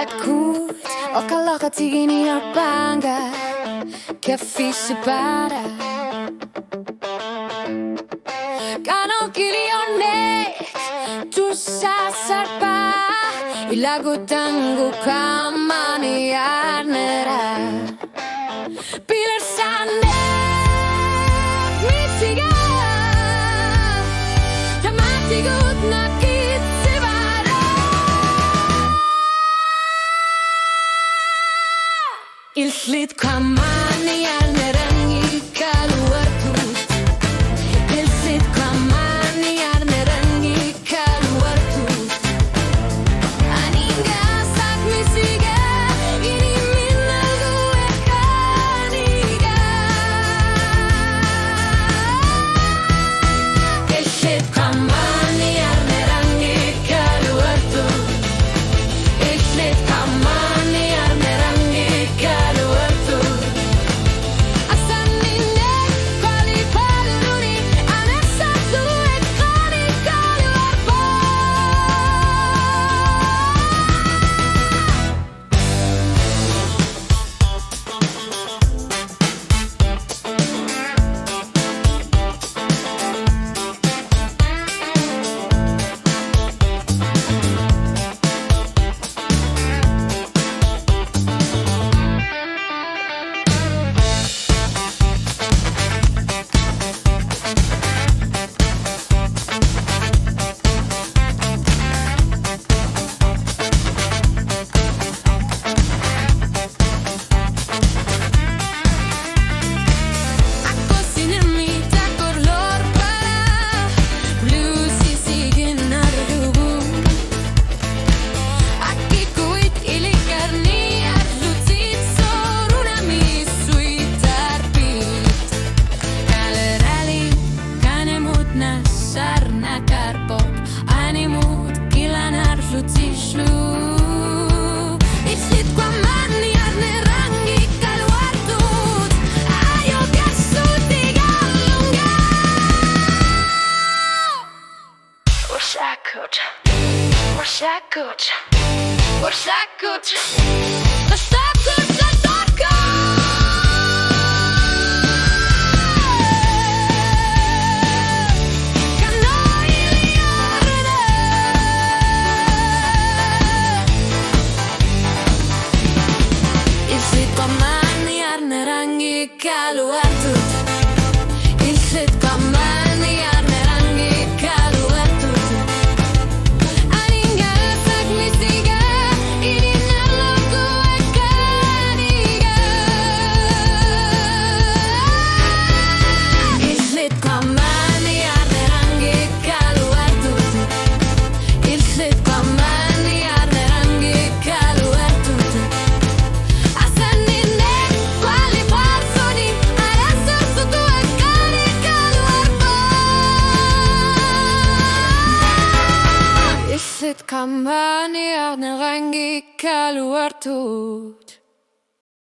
Akut o kalaka tigini na banga che fissi para Kano kilionek tu sasarpa ilago tango Qaammaanniarnera Pilar sande mitiga Tamatigut na kitsivara Illit Qaammaanniarneranngikkaluartut Illit Qaammaanniarneranngikkaluartut Aninga sak misiga ini minalgu ekaniga Illit Qaammaanniarneranngikkaluartut Illit Qaammaanniarneranngikkaluartut Asanninne quali paluruni anessatu ekanigaluarpo Illit Qaammaanniarneranngikkaluartut Aio piassutigalunga Wish I could Wish I could Wish I could Wish I could Illit Qaammaanniarneranngikkaluartut Illit Qaammaanniarneranngikkaluartut Aninga sak misiga ini nalgu ekaniga Illit Qaammaanniarneranngikkaluartut Illit Qaammaanniarneranngikkaluartut Asanninne quali paluruni anessatu ekanigaluarpo Illit Qaammaanniarneranngikkaluartut